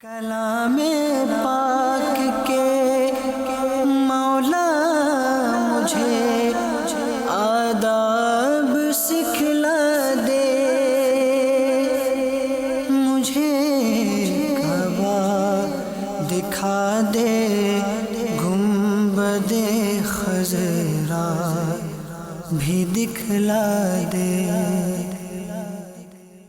کلام پاک کے مولا مجھے آداب سکھلا دے، مجھے کعبہ دکھا دے، گنبد خضرا بھی دکھلا دے۔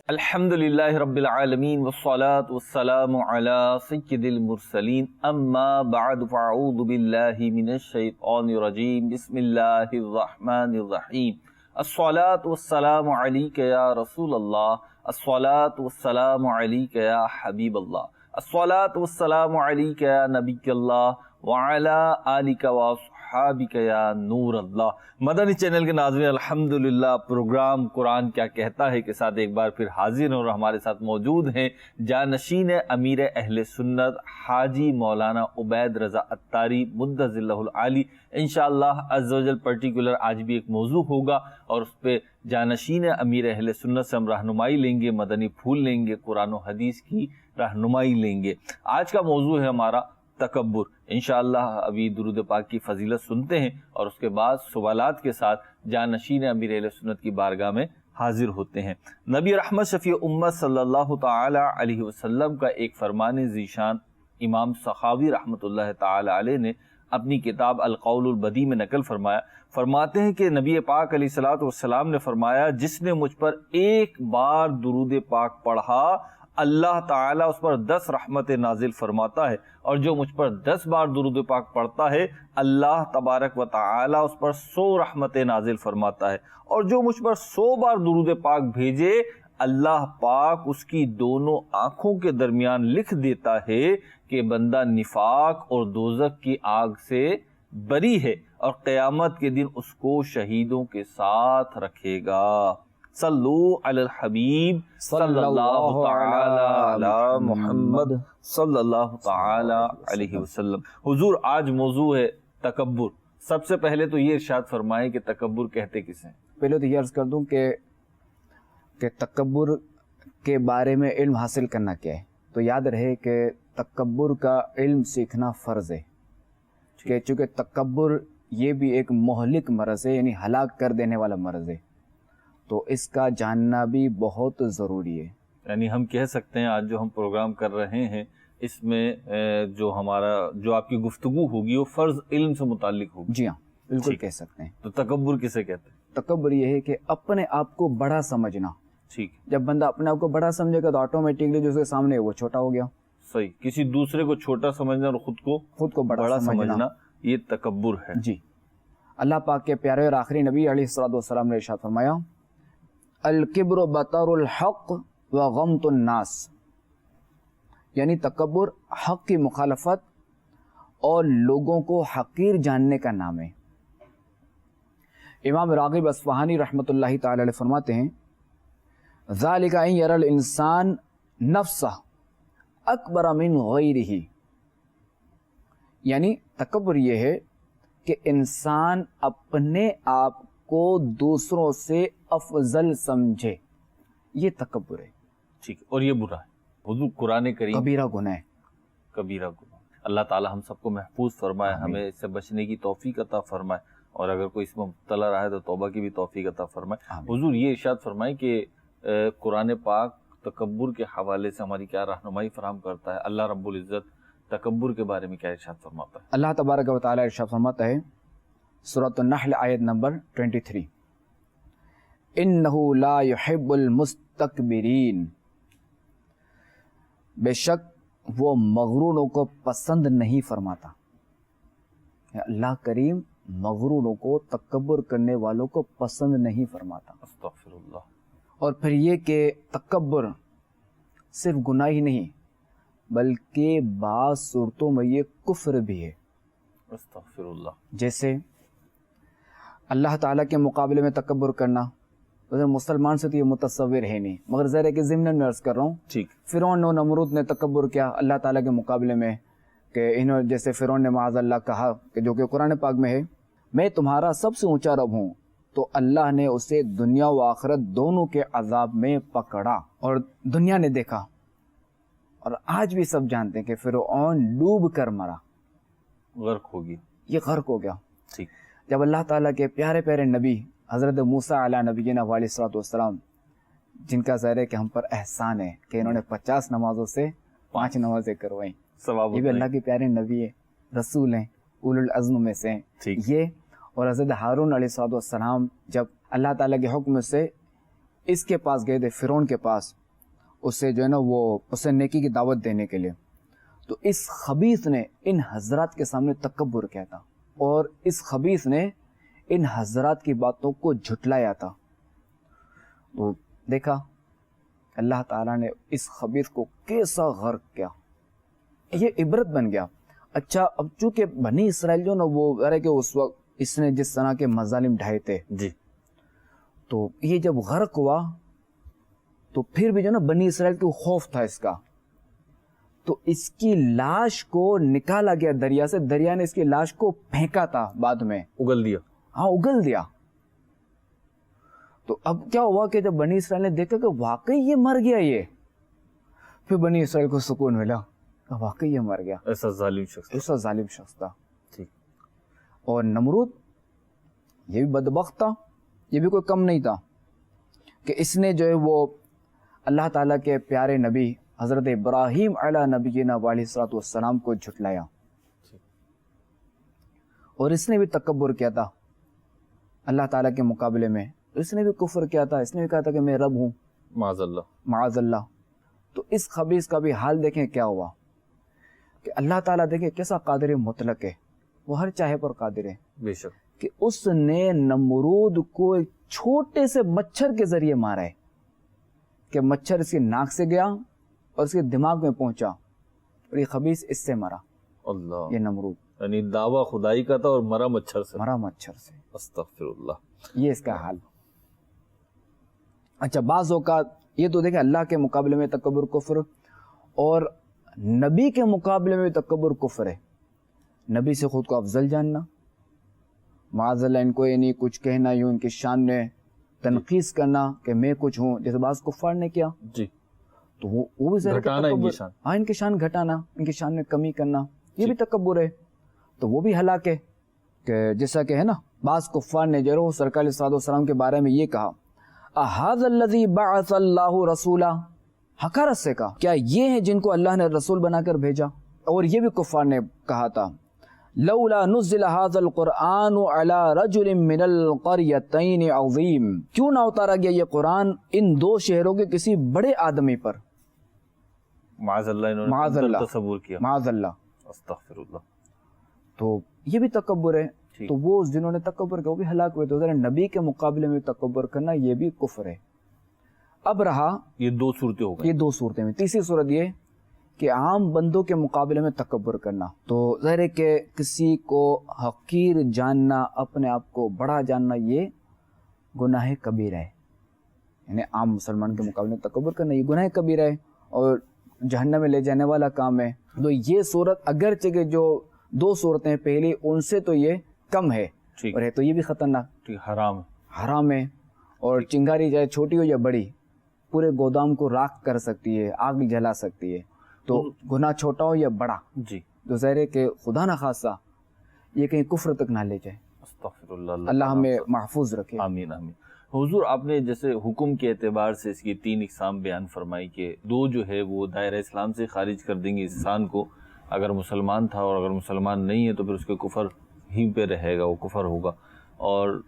الحمدللہ رب العالمین والصلاة والسلام علی سید المرسلین، اما بعد فاعوذ باللہ من الشیطان الرجیم، بسم اللہ الرحمن الرحیم۔ الصلاة والسلام علیک یا رسول اللہ، الصلاة والسلام علیک یا حبیب اللہ، الصلاة والسلام علیک یا نبی اللہ، وعلی آلک واصحابک یا نور اللہ۔ مدنی چینل کے ناظرین، الحمدللہ پروگرام قرآن کیا کہتا ہے کے ساتھ ایک بار پھر حاضر ہیں، اور ہمارے ساتھ موجود ہیں جانشین امیر اہل سنت حاجی مولانا عبید رضا عطاری مدظ اللہ العالی۔ انشاءاللہ عز و جل پرٹیکولر آج بھی ایک موضوع ہوگا اور اس پہ جانشین امیر اہل سنت سے ہم رہنمائی لیں گے، مدنی پھول لیں گے، قرآن و حدیث کی رہنمائی لیں گے۔ آج کا موضوع ہے ہمارا تکبر۔ انشاءاللہ ابھی درود پاک کی فضیلت سنتے ہیں اور اس کے بعد سوالات کے ساتھ جانشین امیر اہل سنت کی بارگاہ میں حاضر ہوتے ہیں۔ نبی رحمت شفیع امت صلی اللہ تعالی علیہ وسلم کا ایک فرمان ذیشان امام سخاوی رحمۃ اللہ تعالی علیہ نے اپنی کتاب القول البدیع میں نقل فرمایا۔ فرماتے ہیں کہ نبی پاک علیہ الصلوۃ والسلام نے فرمایا، جس نے مجھ پر ایک بار درود پاک پڑھا اللہ تعالیٰ اس پر 10 رحمتیں نازل فرماتا ہے، اور جو مجھ پر 10 بار درود پاک پڑھتا ہے اللہ تبارک و تعالیٰ اس پر 100 رحمتیں نازل فرماتا ہے، اور جو مجھ پر 100 بار درود پاک بھیجے اللہ پاک اس کی دونوں آنکھوں کے درمیان لکھ دیتا ہے کہ بندہ نفاق اور دوزخ کی آگ سے بری ہے، اور قیامت کے دن اس کو شہیدوں کے ساتھ رکھے گا۔ صلو علی الحبیب صلی اللہ تعالی علی محمد صلی اللہ تعالی علیہ وسلم۔ حضور آج موضوع ہے تکبر۔ سب سے پہلے تو یہ ارشاد فرمائے کہ تکبر کہتے کسے ہیں؟ پہلے تو یہ عرض کر دوں کہ تکبر کے بارے میں علم حاصل کرنا کیا ہے، تو یاد رہے کہ تکبر کا علم سیکھنا فرض ہے، کہ چونکہ تکبر یہ بھی ایک مہلک مرض ہے، یعنی ہلاک کر دینے والا مرض ہے، تو اس کا جاننا بھی بہت ضروری ہے۔ یعنی ہم کہہ سکتے ہیں آج جو ہم پروگرام کر رہے ہیں اس میں جو آپ کی گفتگو ہوگی وہ فرض علم سے متعلق ہوگی۔ جی ہاں، بالکل کہہ سکتے ہیں۔ تو تکبر کسے کہتے ہیں؟ تکبر یہ ہے کہ اپنے آپ کو بڑا سمجھنا۔ ٹھیک، جب بندہ اپنے آپ کو بڑا سمجھے گا تو آٹومیٹکلی جو اس کے سامنے ہے وہ چھوٹا ہو گیا۔ صحیح، کسی دوسرے کو چھوٹا سمجھنا اور خود کو بڑا سمجھنا، یہ تکبر ہے۔ جی، اللہ پاک کے پیارے اور آخری نبی علیہ الصلوۃ والسلام نے ارشاد فرمایا، الکبر بطر الحق وغمط الناس، یعنی تکبر حق کی مخالفت اور لوگوں کو حقیر جاننے کا نام ہے۔ امام راغب اصفہانی رحمۃ اللہ تعالی علیہ فرماتے ہیں، ذالک ان یری الانسان نفسہ اکبر من غیرہ، یعنی تکبر یہ ہے کہ انسان اپنے آپ کو دوسروں سے افضل سمجھے، یہ تکبر ہے۔ ٹھیک، اور یہ برا ہے۔ حضور قرآن کریم کبیرہ گناہ ہے، کبیرہ گناہ۔ اللہ تعالی ہم سب کو محفوظ فرمائے، ہمیں اس سے بچنے کی توفیق عطا فرمائے، اور اگر کوئی اس میں مبتلا رہا ہے تو توبہ کی بھی توفیق عطا فرمائے۔ حضور یہ ارشاد فرمائے کہ قرآن پاک تکبر کے حوالے سے ہماری کیا رہنمائی فراہم کرتا ہے؟ اللہ رب العزت تکبر کے بارے میں کیا ارشاد فرماتا ہے؟ اللہ تبارک و تعالی ارشاد فرماتا ہے سورۃ النحل آیت نمبر 23، انہ لا یحب المستکبرین، بے شک وہ مغروروں کو پسند نہیں فرماتا۔ اللہ کریم مغروروں کو، تکبر کرنے والوں کو پسند نہیں فرماتا۔ استغفر اللہ۔ اور پھر یہ کہ تکبر صرف گناہ ہی نہیں بلکہ بعض صورتوں میں یہ کفر بھی ہے۔ استغفر اللہ۔ جیسے اللہ تعالیٰ کے مقابلے میں تکبر کرنا، مسلمان سے تو یہ متصور ہے نہیں، مگر ظاہر ہے کہ ضمن میں عرض کر رہا ہوں، ٹھیک، فرعون و نمرود نے تکبر کیا اللہ تعالیٰ کے مقابلے میں، کہ انہوں جیسے فرعون نے معاذ اللہ کہا کہ جو کہ قرآن پاک میں ہے، میں تمہارا سب سے اونچا رب ہوں، تو اللہ نے اسے دنیا و آخرت دونوں کے عذاب میں پکڑا، اور دنیا نے دیکھا اور آج بھی سب جانتے ہیں کہ فرعون ڈوب کر مرا، غرق ہوگی، یہ غرق ہو گیا۔ ٹھیک، جب اللہ تعالیٰ کے پیارے پیارے نبی حضرت موسیٰ علیہ نبینا علیہ الصلوۃ والسلام، جن کا ظاہر ہے کہ ہم پر احسان ہے کہ انہوں نے 50 نمازوں سے 5 نمازیں کروائیں، ثواب یہ بھی اللہ کے پیارے نبی ہیں، رسول ہیں، اولو العزم میں سے ہیں۔ ٹھیک، یہ اور حضرت ہارون علیہ الصلوۃ والسلام جب اللہ تعالیٰ کے حکم سے اس کے پاس گئے تھے، فرعون کے پاس، اسے جو ہے نا وہ اسے نیکی کی دعوت دینے کے لیے، تو اس خبیث نے ان حضرات کے سامنے تکبر کیا تھا، اور اس خبیث نے ان حضرات کی باتوں کو جھٹلایا تھا۔ تو دیکھا اللہ تعالیٰ نے اس خبیث کو کیسا غرق کیا، یہ عبرت بن گیا۔ اچھا، اب چونکہ بنی اسرائیل جو نا وہ ذرا کہ اس وقت اس نے جس طرح کے مظالم ڈھائے تھے، جی، تو یہ جب غرق ہوا تو پھر بھی جو نا بنی اسرائیل کو خوف تھا اس کا، تو اس کی لاش کو نکالا گیا دریا سے، دریا نے اس کی لاش کو پھینکا تھا، بعد میں اگل دیا، ہاں اگل دیا۔ تو اب کیا ہوا کہ جب بنی اسرائیل نے دیکھا کہ واقعی یہ مر گیا، یہ پھر بنی اسرائیل کو سکون ملا کہ واقعی یہ مر گیا، ایسا ظالم شخص، ایسا ظالم شخص تھا۔ ٹھیک، اور نمرود یہ بھی بدبخت تھا، یہ بھی کوئی کم نہیں تھا کہ اس نے جو ہے وہ اللہ تعالیٰ کے پیارے نبی حضرت ابراہیم علیہ نبینا علیہ الصلوۃ والسلام کو جھٹلایا، اور اس نے بھی تکبر کیا تھا اللہ تعالیٰ کے مقابلے میں، اس نے بھی کفر کیا تھا، اس نے بھی کہا تھا کہ میں رب ہوں، معاذ اللہ، معاذ اللہ۔ تو اس خبیث کا بھی حال دیکھیں کیا ہوا کہ اللہ تعالیٰ دیکھیں کیسا قادر مطلق ہے، وہ ہر چاہے پر قادر ہے، بے شک، کہ اس نے نمرود کو ایک چھوٹے سے مچھر کے ذریعے مارا ہے، کہ مچھر اس کے ناک سے گیا اور اس کے دماغ میں پہنچا، اور یہ خبیث اس سے مرا، اللہ، یہ نمرود یعنی دعویٰ خدائی کا تھا اور مرا مچھر سے، مرا مچھر سے، استغفر اللہ۔ یہ اس کا حال۔ اچھا، بعض اوقات یہ تو دیکھیں اللہ کے مقابلے میں تکبر کفر، اور نبی کے مقابلے میں تکبر کفر ہے، نبی سے خود کو افضل جاننا، معاذ اللہ ان کو یعنی کچھ کہنا، یوں ان کی شان میں تنقیص کرنا کہ میں کچھ ہوں، جیسے بعض کفار نے کیا، جی، تو وہ بھی ظاہر ہے کہ گھٹانا ان کی تکبر، شان، ہاں ان کی شان گھٹانا، ان کی شان میں کمی کرنا، یہ بھی تکبر ہے، تو وہ بھی ہلاک ہے۔ کہ جیسا کہ ہے نا بعض کفار نے جو سرکار صلی اللہ علیہ وسلم کے بارے میں یہ کہا، اَهَذَا الَّذِي بَعَثَ اللَّهُ رَسُولًا، حقارت سے کہا، کیا یہ ہیں جن کو اللہ نے رسول بنا کر بھیجا؟ اور یہ بھی کفار نے کہا تھا، لولا نزل هذا القرآن على رجل من القريتين عظيم، کیوں نہ اتارا گیا یہ قرآن ان 2 شہروں کے کسی بڑے آدمی پر، معاذ اللہ، انہوں معاذ نے اللہ، تصور کیا، معاذ اللہ۔ استغفر اللہ۔ تو یہ بھی تکبر ہے، تو وہ جنہوں نے تکبر کیا وہ بھی ہلاک ہوئے، تو ذرا نبی کے مقابلے میں تکبر کرنا یہ بھی کفر ہے۔ اب رہا یہ 2 صورتیں ہو گئی، یہ 2 صورتیں میں، تیسری صورت یہ کہ عام بندوں کے مقابلے میں تکبر کرنا، تو ظاہر ہے کہ کسی کو حقیر جاننا، اپنے آپ کو بڑا جاننا، یہ گناہ کبیرہ ہے، یعنی عام مسلمان کے مقابلے میں تکبر کرنا یہ گناہ کبیرہ ہے اور جہنم میں لے جانے والا کام ہے۔ تو یہ صورت اگرچہ کہ جو 2 صورتیں پہلی ان سے تو یہ کم ہے، ٹھیک، اور ہے تو یہ بھی خطرناک، ٹھیک، حرام ہے، حرام ہے، اور چنگاری چاہے چھوٹی ہو یا بڑی پورے گودام کو راکھ کر سکتی ہے، آگ جلا سکتی ہے، تو گناہ چھوٹا ہو یا بڑا، جی، تو ظاہر ہے کہ خدا نہ خاصہ یہ کہیں کفر تک نہ لے جائے، استغفر اللہ، اللہ ہمیں محفوظ رکھے۔ آمین آمین۔ حضور، آپ نے جیسے حکم کے اعتبار سے اس کی 3 اقسام بیان فرمائی کہ 2 جو ہے وہ دائرہ اسلام سے خارج کر دیں گے انسان کو، اگر مسلمان تھا، اور اگر مسلمان نہیں ہے تو پھر اس کے کفر ہی پہ رہے گا، وہ کفر ہوگا، اور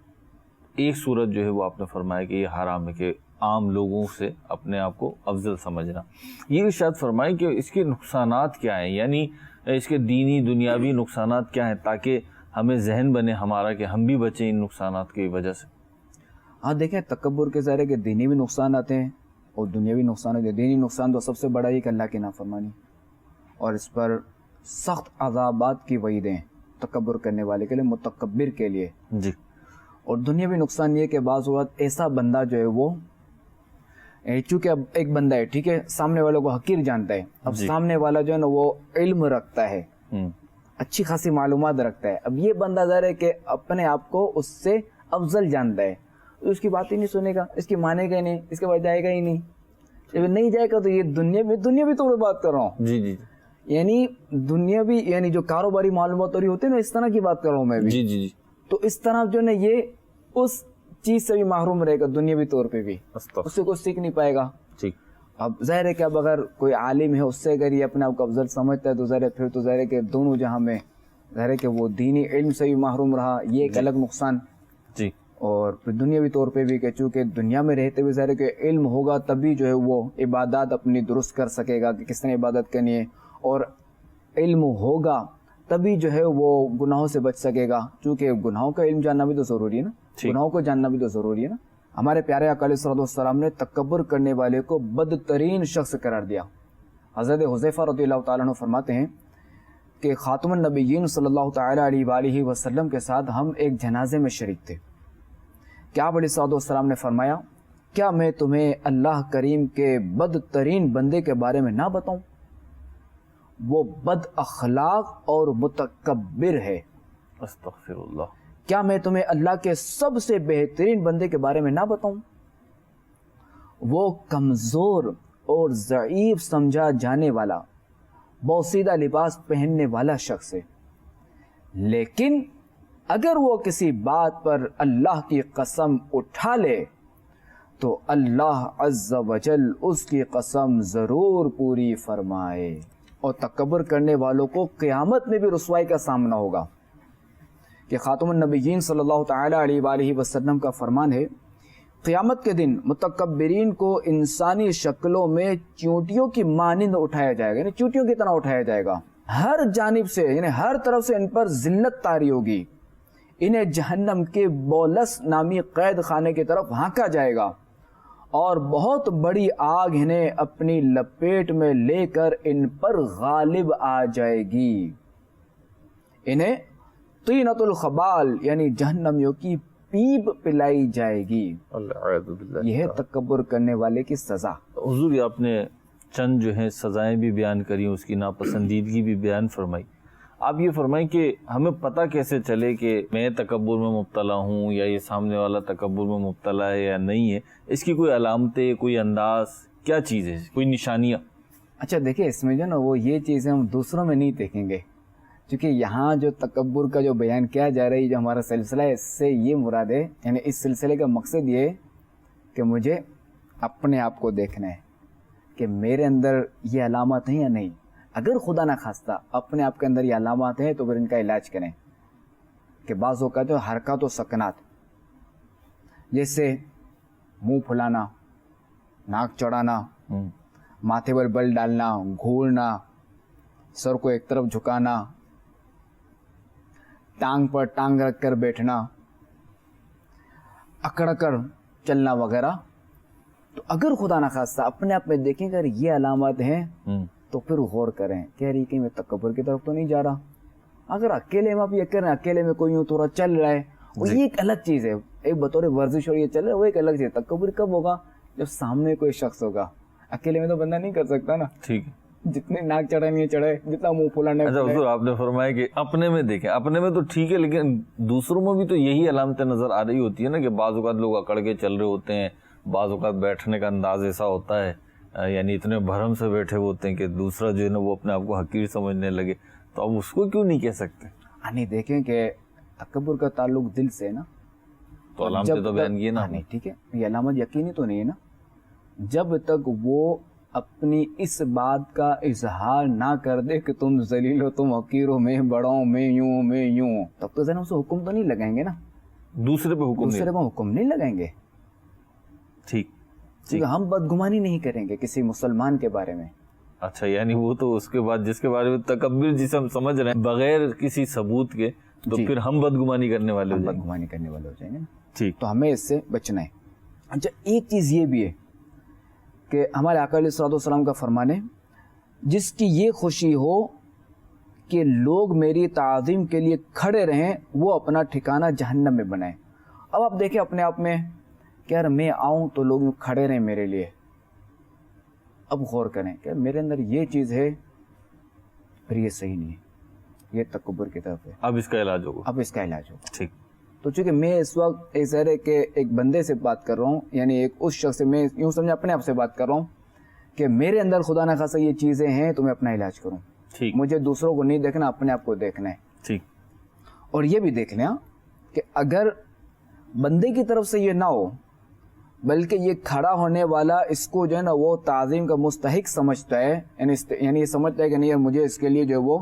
ایک صورت جو ہے وہ آپ نے فرمایا کہ یہ حرام ہے کہ عام لوگوں سے اپنے آپ کو افضل سمجھنا۔ یہ ارشاد فرمائیں کہ اس کے نقصانات کیا ہیں، یعنی اس کے دینی دنیاوی نقصانات کیا ہیں، تاکہ ہمیں ذہن بنے ہمارا کہ ہم بھی بچیں ان نقصانات کی وجہ سے۔ ہاں دیکھیں، تکبر کے ظاہر ہے کہ دینی بھی نقصانات ہیں اور دنیاوی نقصانات ہیں۔ دینی نقصان تو سب سے بڑا ہی کہ اللہ کی نافرمانی، اور اس پر سخت عذابات کی وعیدیں ہیں تکبر کرنے والے کے لیے، متکبر کے لیے۔ جی، اور دنیاوی نقصان یہ کہ بعض اوقات ایسا بندہ جو ہے وہ چونکہ اب ایک بندہ ہے، ٹھیک ہے، سامنے والوں کو حقیر جانتا ہے، اب سامنے والا جو ہے نا وہ علم رکھتا ہے، اچھی خاصی معلومات رکھتا ہے، اب یہ بندہ ظاہر ہے کہ اپنے آپ کو اس سے افضل جانتا ہے، تو اس کی بات ہی نہیں سنے گا، اس کی مانے گا ہی نہیں، اس کے بعد جائے گا ہی نہیں، جب نہیں جائے گا تو یہ دنیاوی طور پہ بات کر رہا ہوں، جی جی یعنی دنیاوی، یعنی جو کاروباری معلومات ہو رہی ہوتی ہے نا، اس طرح کی بات کر رہا ہوں میں بھی. جی جی جی تو اس طرح جو ہے یہ اس چیز سے بھی محروم رہے گا دنیاوی طور پہ بھی، اس سے کچھ سیکھ نہیں پائے گا. ٹھیک. اب ظاہر ہے کہ اب اگر کوئی عالم ہے اس سے اگر یہ اپنے آپ کو افضل سمجھتا ہے تو ظاہر ہے پھر تو ظاہر ہے کہ دونوں جہاں میں ظاہر ہے کہ وہ دینی علم سے بھی محروم رہا، یہ ایک الگ نقصان. جی. اور پھر دنیاوی طور پہ بھی کہ چونکہ دنیا میں رہتے ہوئے ظاہر ہے کہ علم ہوگا تبھی جو ہے وہ عبادات اپنی درست کر سکے گا کہ کس طرح عبادت کرنی ہے، اور علم ہوگا تبھی جو ہے وہ گناہوں سے بچ سکے گا، چونکہ گناہوں کا علم جاننا بھی تو ضروری ہے نا، گناہوں کو جاننا بھی تو ضروری ہے نا. ہمارے پیارے آقا علیہ السلام نے تکبر کرنے والے کو بدترین شخص قرار دیا. حضرت حذیفہ رضی اللہ تعالیٰ عنہ فرماتے ہیں کہ خاتم النبیین صلی اللہ تعالیٰ علیہ وآلہ وسلم کے ساتھ ہم ایک جنازے میں شریک تھے کہ آپ علیہ السلام نے فرمایا، کیا میں تمہیں اللہ کریم کے بدترین بندے کے بارے میں نہ بتاؤں؟ وہ بد اخلاق اور متکبر ہے. استغفر اللہ. کیا میں تمہیں اللہ کے سب سے بہترین بندے کے بارے میں نہ بتاؤں؟ وہ کمزور اور ضعیف سمجھا جانے والا، بوسیدہ لباس پہننے والا شخص ہے، لیکن اگر وہ کسی بات پر اللہ کی قسم اٹھا لے تو اللہ عز و جل اس کی قسم ضرور پوری فرمائے. اور تکبر کرنے والوں کو قیامت میں بھی رسوائی کا سامنا ہوگا کہ خاتم النبیین صلی اللہ تعالیٰ علیہ وآلہ وسلم کا فرمان ہے، قیامت کے دن متکبرین کو انسانی شکلوں میں چونٹیوں کی مانند اٹھایا جائے گا، یعنی چونٹیوں کی طرح اٹھایا جائے گا، ہر جانب سے یعنی ہر طرف سے ان پر ذلت طاری ہوگی. انہیں جہنم کے بولس نامی قید خانے کی طرف ہانکا جائے گا اور بہت بڑی آگ انہیں اپنی لپیٹ میں لے کر ان پر غالب آ جائے گی. انہیں طینۃ الخبال یعنی جہنمیوں کی پیپ پلائی جائے گی. یہ ہے تکبر کرنے والے کی سزا. حضور یہ آپ نے چند جو ہیں سزائیں بھی بیان کری، اس کی ناپسندیدگی بھی بیان فرمائی. آپ یہ فرمائیں کہ ہمیں پتہ کیسے چلے کہ میں تکبر میں مبتلا ہوں یا یہ سامنے والا تکبر میں مبتلا ہے یا نہیں ہے؟ اس کی کوئی علامتیں، کوئی انداز، کیا چیز ہے، کوئی نشانیاں؟ اچھا دیکھیں، اس میں جو نا وہ یہ چیزیں ہم دوسروں میں نہیں دیکھیں گے، کیونکہ یہاں جو تکبر کا جو بیان کیا جا رہا ہے، جو ہمارا سلسلہ ہے، اس سے یہ مراد ہے، یعنی اس سلسلے کا مقصد یہ ہے کہ مجھے اپنے آپ کو دیکھنا ہے کہ میرے اندر یہ علامات ہیں یا نہیں. اگر خدا نہ خواستہ اپنے آپ کے اندر یہ علامات ہیں تو پھر ان کا علاج کریں. کہ بعض اوقات جو حرکات و سکنات، جیسے منہ پھلانا، ناک چڑھانا، ماتھے پر بل ڈالنا، گھورنا، سر کو ایک طرف جھکانا، ٹانگ پر ٹانگ رکھ کر بیٹھنا، اکڑ کر چلنا وغیرہ، تو اگر خدا نہ خواستہ اپنے آپ میں دیکھیں کہ یہ علامات ہیں تو پھر غور کریں کہ یار کہ میں تکبر کی طرف تو نہیں جا رہا. اگر اکیلے میں آپ یہ کر رہے ہیں، اکیلے میں کوئی یوں تھوڑا چل رہا ہے، وہ یہ ایک الگ چیز ہے، ایک بطور ورزش اور یہ چل رہا ہے، وہ ایک الگ چیز ہے. تکبر کب ہوگا؟ جب سامنے کوئی شخص ہوگا. اکیلے میں تو بندہ نہیں کر سکتا نا. ٹھیک ہے. جتنے ناک چڑھانی چڑھے، جتنا منہ پھولانا. اچھا حضور آپ نے فرمایا کہ اپنے میں دیکھیں، اپنے میں تو ٹھیک ہے، لیکن دوسروں میں بھی تو یہی علامتیں نظر آ رہی ہوتی ہے نا کہ بعض اوقات لوگ اکڑ کے چل رہے ہوتے ہیں، بعض اوقات بیٹھنے کا انداز ایسا ہوتا ہے، یعنی اتنے بھرم سے بیٹھے ہوتے ہیں کہ دوسرا جو ہے نا وہ اپنے آپ کو حقیر سمجھنے لگے. تو اب اس کو کیوں نہیں کہہ سکتے؟ نہیں دیکھیں کہ تکبر کا تعلق دل سے ہے نا، تو علامتیں تو بیان کیے نا. نہیں ٹھیک ہے، یہ علامت یقینی تو نہیں ہے نا. جب تک وہ اپنی اس بات کا اظہار نہ کر دے کہ تم ذلیل ہو، تم حقیر ہو، میں بڑا ہوں، میں یوں، تب تو ذرا اسے حکم تو نہیں لگائیں گے نا. دوسرے پہ حکم نہیں لگائیں گے. ٹھیک. کیونکہ ہم بدگمانی نہیں کریں گے کسی مسلمان کے بارے میں. اچھا، یعنی وہ تو اس کے بعد جس کے بارے میں تکبر جسے ہم سمجھ رہے ہیں بغیر کسی ثبوت کے، تو پھر ہم بدگمانی کرنے والے ہو جائیں گے. ٹھیک. تو ہمیں اس سے بچنا ہے. اچھا ایک چیز یہ بھی ہے کہ ہمارے آقا علیہ السلام کا فرمان ہے، جس کی یہ خوشی ہو کہ لوگ میری تعظیم کے لیے کھڑے رہیں، وہ اپنا ٹھکانہ جہنم میں بنائیں. اب آپ دیکھیں اپنے آپ میں کہ یار میں آؤں تو لوگ کھڑے رہیں میرے لیے. اب غور کریں کہ میرے اندر یہ چیز ہے، پھر یہ صحیح نہیں ہے، یہ تکبر کی طرف ہے. اب اس کا علاج ہوگا. ٹھیک. تو چونکہ میں اس وقت ایک ظاہر ہے کہ ایک بندے سے بات کر رہا ہوں، یعنی ایک اس شخص سے، میں یوں سمجھا اپنے آپ سے بات کر رہا ہوں کہ میرے اندر خدا نہ خاصا یہ چیزیں ہیں تو میں اپنا علاج کروں. ٹھیک. مجھے دوسروں کو نہیں دیکھنا, اپنے آپ کو دیکھنا ہے. ٹھیک. اور یہ بھی دیکھ لیں کہ اگر بندے کی طرف سے یہ نہ ہو بلکہ یہ کھڑا ہونے والا اس کو جو ہے نا وہ تعظیم کا مستحق سمجھتا ہے, یعنی یہ سمجھتا ہے کہ نہیں مجھے اس کے لیے جو ہے وہ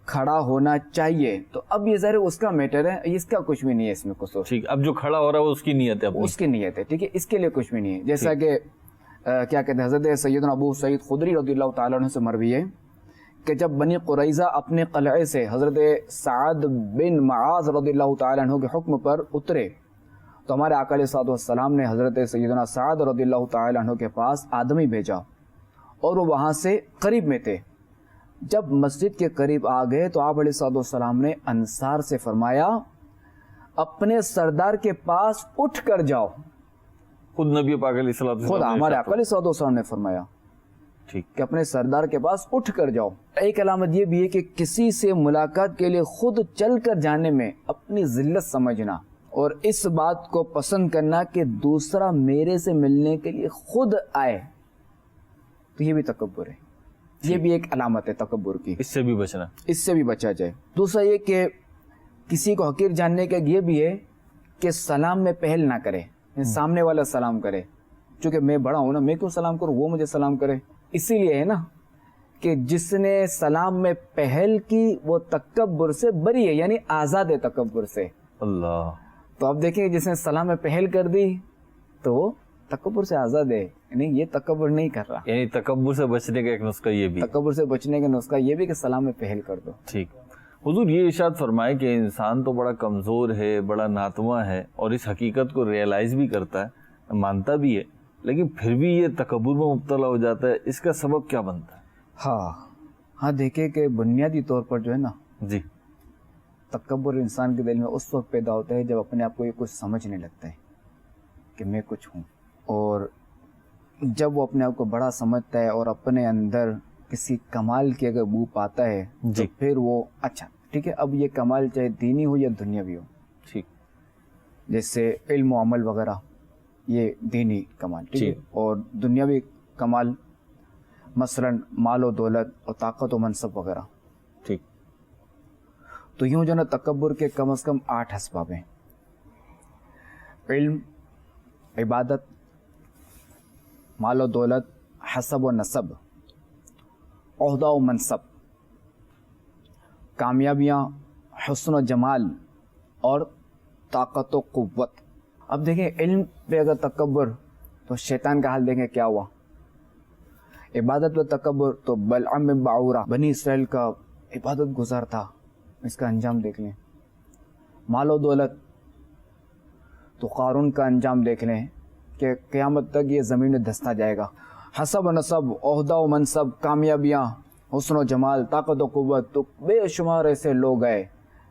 کھڑا ہونا چاہیے, تو اب یہ ظاہر اس کا میٹر ہے, اس کا کچھ بھی نہیں ہے اس میں قصور. ٹھیک. اب جو کھڑا ہو رہا ہے وہ اس کی نیت ہے اپنی. اس کی نیت ہے, ٹھیک ہے, اس کے لیے کچھ بھی نہیں ہے. جیسا کہ کیا کہتے ہیں حضرت سیدنا ابو سعید خدری رضی اللہ تعالیٰ عنہ سے مروی ہے کہ جب بنی قریظہ اپنے قلعے سے حضرت سعد بن معاذ رضی اللہ تعالیٰ عنہ کے حکم پر اترے تو ہمارے آقا علیہ الصلوۃ والسلام نے حضرت سیدنا سعد رضی اللہ تعالیٰ عنہ کے پاس آدمی بھیجا اور وہ وہاں سے قریب میں تھے. جب مسجد کے قریب آ گئے تو آپ علیہ الصلوۃ والسلام نے انصار سے فرمایا اپنے سردار کے پاس اٹھ کر جاؤ. خود نبی پاک علیہ الصلوۃ والسلام خود ہمارے آقا علیہ الصلوۃ والسلام نے فرمایا ٹھیک کہ اپنے سردار کے پاس اٹھ کر جاؤ. ایک علامت یہ بھی ہے کہ کسی سے ملاقات کے لیے خود چل کر جانے میں اپنی ذلت سمجھنا اور اس بات کو پسند کرنا کہ دوسرا میرے سے ملنے کے لیے خود آئے, تو یہ بھی تکبر ہے. یہ بھی ایک علامت ہے تکبر کی, اس سے بھی بچنا, اس سے بھی بچا جائے. دوسرا یہ کہ کسی کو حقیر جاننے کا یہ بھی ہے کہ سلام میں پہل نہ کرے, سامنے والا سلام کرے. چونکہ میں بڑا ہوں نا, میں کیوں سلام کروں, وہ مجھے سلام کرے. اسی لیے ہے نا کہ جس نے سلام میں پہل کی وہ تکبر سے بری ہے, یعنی آزاد ہے تکبر سے. اللہ. تو اب دیکھیں جس نے سلام میں پہل کر دی تو وہ تکبر سے آزاد ہے, یعنی یہ تکبر نہیں کر رہا. یعنی تکبر سے بچنے کا ایک نسخہ یہ بھی, تکبر سے بچنے کا نسخہ یہ بھی کہ سلام میں پہل کر دو. ٹھیک. حضور یہ ارشاد فرمائے کہ انسان تو بڑا کمزور ہے, بڑا ناتواں ہے اور اس حقیقت کو ریئلائز بھی کرتا ہے, مانتا بھی ہے, لیکن پھر بھی یہ تکبر میں مبتلا ہو جاتا ہے. اس کا سبب کیا بنتا ہے؟ ہاں دیکھیں کہ بنیادی طور پر جو ہے نا جی تکبر انسان کے دل میں اس وقت پیدا ہوتا ہے جب اپنے آپ کو یہ کچھ سمجھنے لگتا ہے کہ میں کچھ ہوں, اور جب وہ اپنے آپ کو بڑا سمجھتا ہے اور اپنے اندر کسی کمال کی اگر بو پاتا ہے تو پھر وہ اچھا ٹھیک ہے, اب یہ کمال چاہے دینی ہو یا دنیاوی ہو, ٹھیک, جیسے علم و عمل وغیرہ یہ دینی کمال, ٹھیک ہے, اور دنیاوی کمال مثلا مال و دولت اور طاقت و منصب وغیرہ, ٹھیک. تو یوں جو نا تکبر کے کم از کم 8 اسباب ہیں. علم, عبادت, مال و دولت, حسب و نسب, عہدہ و منصب, کامیابیاں, حسن و جمال اور طاقت و قوت. اب دیکھیں علم پہ اگر تکبر تو شیطان کا حال دیکھیں کیا ہوا. عبادت پہ تکبر تو بلعم بن باعورہ بنی اسرائیل کا عبادت گزار تھا, اس کا انجام دیکھ لیں. مال و دولت تو قارون کا انجام دیکھ لیں کہ قیامت تک یہ زمین میں دھستا جائے گا. حسب و نسب, عہدہ و منصب, کامیابیاں, حسن و جمال, طاقت و قوت, تو بے شمار ایسے لوگ گئے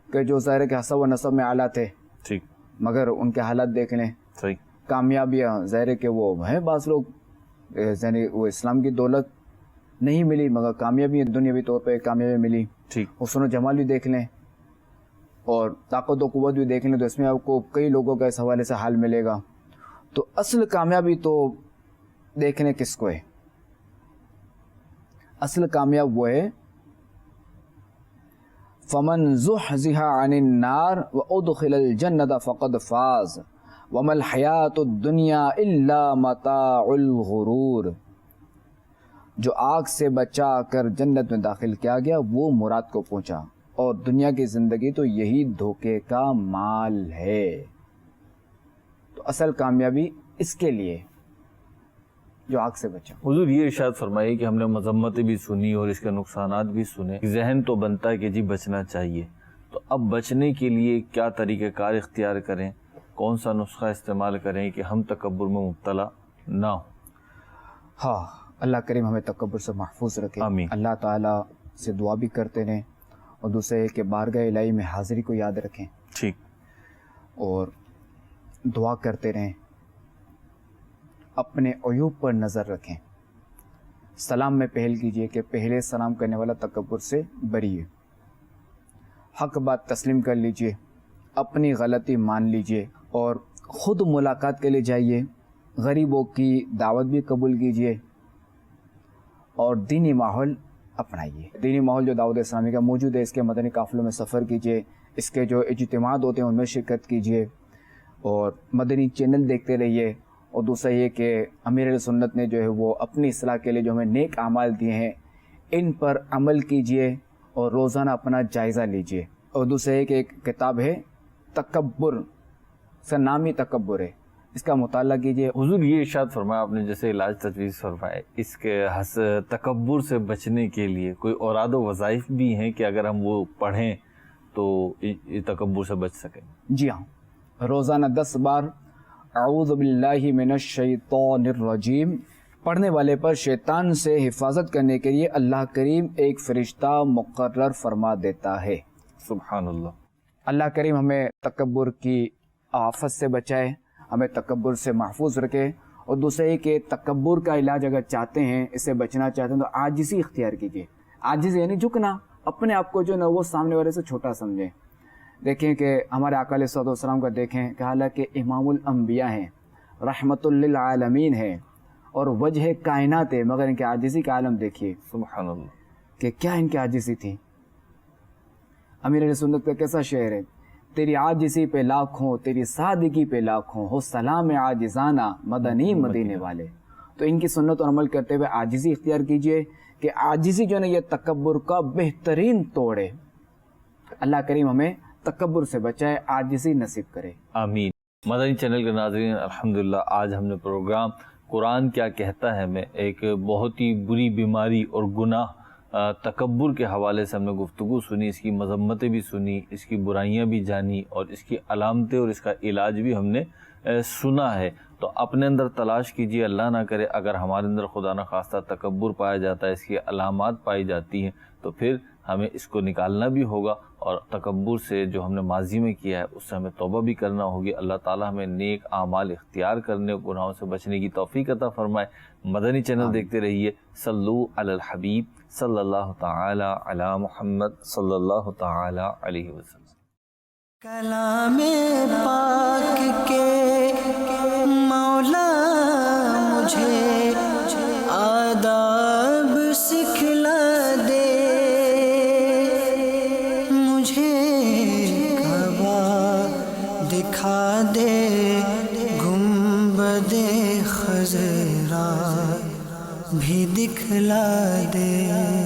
کہ جو ظاہر کے حسب و نسب میں اعلیٰ تھے, ٹھیک, مگر ان کے حالات دیکھ لیں. صحیح. کامیابیاں ظاہر کہ وہ ہیں بعض لوگ, یعنی وہ اسلام کی دولت نہیں ملی مگر کامیابی دنیاوی طور پہ کامیابی ملی. ٹھیک. حسن و جمال بھی دیکھ لیں اور طاقت و قوت بھی دیکھ لیں تو اس میں آپ کو کئی لوگوں کا اس حوالے سے حال ملے گا. تو اصل کامیابی تو دیکھنے کس کو ہے, اصل کامیاب وہ ہے فمن زحزح عن النار وادخل الجنة فقد فاز وما الحیاة الدنیا الا متاع الغرور. جو آگ سے بچا کر جنت میں داخل کیا گیا وہ مراد کو پہنچا, اور دنیا کی زندگی تو یہی دھوکے کا مال ہے. تو اصل کامیابی اس کے لیے جو آگ سے بچا. حضور یہ ارشاد فرمائیے کہ ہم نے مذمتیں بھی سنی اور اس کے نقصانات بھی سنے, ذہن تو بنتا ہے کہ جی بچنا چاہیے, تو اب بچنے کے لیے کیا طریقہ کار اختیار کریں, کون سا نسخہ استعمال کریں کہ ہم تکبر میں مبتلا نہ ہوں؟ اللہ کریم ہمیں تکبر سے محفوظ رکھے. آمین. اللہ تعالیٰ سے دعا بھی کرتے رہیں اور دوسرے کہ بارگاہ الہی میں حاضری کو یاد رکھیں. ٹھیک. اور دعا کرتے رہیں, اپنے عیوب پر نظر رکھیں. سلام میں پہل کیجئے کہ پہلے سلام کرنے والا تکبر سے بری ہے. حق بات تسلیم کر لیجئے, اپنی غلطی مان لیجئے اور خود ملاقات کے لیے جائیے. غریبوں کی دعوت بھی قبول کیجئے اور دینی ماحول اپنائیے. دینی ماحول جو دعوت اسلامی کا موجود ہے اس کے مدنی قافلوں میں سفر کیجیے، اس کے جو اجتماعات ہوتے ہیں ان میں شرکت کیجیے اور مدنی چینل دیکھتے رہیے. اور دوسرا یہ کہ امیر اہل سنت نے جو ہے وہ اپنی اصلاح کے لیے جو ہمیں نیک اعمال دیے ہیں ان پر عمل کیجیے اور روزانہ اپنا جائزہ لیجیے. اور دوسرا یہ کہ ایک کتاب ہے تکبر، اس کا نام ہی تکبر ہے، اس کا مطالعہ کیجیے. حضور یہ ارشاد فرمایا آپ نے جیسے علاج تجویز فرمائے، اس کے تکبر سے بچنے کے لیے کوئی اوراد و وظائف بھی ہیں کہ اگر ہم وہ پڑھیں تو یہ تکبر سے بچ سکیں؟ جی ہاں، روزانہ 10 بار اعوذ باللہ من الشیطان الرجیم پڑھنے والے پر شیطان سے حفاظت کرنے کے لیے اللہ کریم ایک فرشتہ مقرر فرما دیتا ہے. سبحان اللہ. اللہ کریم ہمیں تکبر کی آفت سے بچائے، ہمیں تکبر سے محفوظ رکھے. اور دوسرا یہ کہ تکبر کا علاج اگر چاہتے ہیں، اس سے بچنا چاہتے ہیں تو عاجزی اختیار کیجیے. عاجزی یعنی جھکنا، اپنے آپ کو جو نا وہ سامنے والے سے چھوٹا سمجھیں. دیکھیں کہ ہمارے آقا علیہ الصلوۃ والسلام کا دیکھیں کہ حالانکہ امام الانبیاء ہیں، رحمت للعالمین ہیں اور وجہ کائنات ہے، مگر ان کے عاجزی کا عالم دیکھیے. سبحان اللہ. کہ کیا ان کی عاجزی تھی. امیر اہل سنت کا کیسا شعر ہے، تیری عاجزی پہ لاکھوں، تیری سادگی پہ لاکھوں، ہو سلام عاجزانہ مدنی مدینے والے. تو ان کی سنت اور عمل کرتے ہوئے عاجزی اختیار کیجئے کہ عاجزی جو ہے نا یہ تکبر کا بہترین توڑ ہے. اللہ کریم ہمیں تکبر سے بچائے، عاجزی نصیب کرے. آمین. مدنی چینل کے ناظرین، الحمدللہ آج ہم نے پروگرام قرآن کیا کہتا ہے میں ایک بہت ہی بری بیماری اور گناہ تکبر کے حوالے سے ہم نے گفتگو سنی، اس کی مذمتیں بھی سنی، اس کی برائیاں بھی جانی اور اس کی علامتیں اور اس کا علاج بھی ہم نے سنا ہے. تو اپنے اندر تلاش کیجئے، اللہ نہ کرے اگر ہمارے اندر خدا نہ خواستہ تکبر پایا جاتا ہے، اس کی علامات پائی جاتی ہیں تو پھر ہمیں اس کو نکالنا بھی ہوگا اور تکبر سے جو ہم نے ماضی میں کیا ہے اس سے ہمیں توبہ بھی کرنا ہوگی. اللہ تعالی ہمیں نیک اعمال اختیار کرنے، گناہوں سے بچنے کی توفیق عطا فرمائے. مدنی چینل دیکھتے رہیے. صلو علی الحبیب صلی اللہ تعالی علی محمد صلی اللہ تعالی علیہ وسلم. کلام پاک کے مولا مجھے آداب سکھلا دے، مجھے کعبہ دکھا دے، گنبد خضرا بھی دکھلا دے.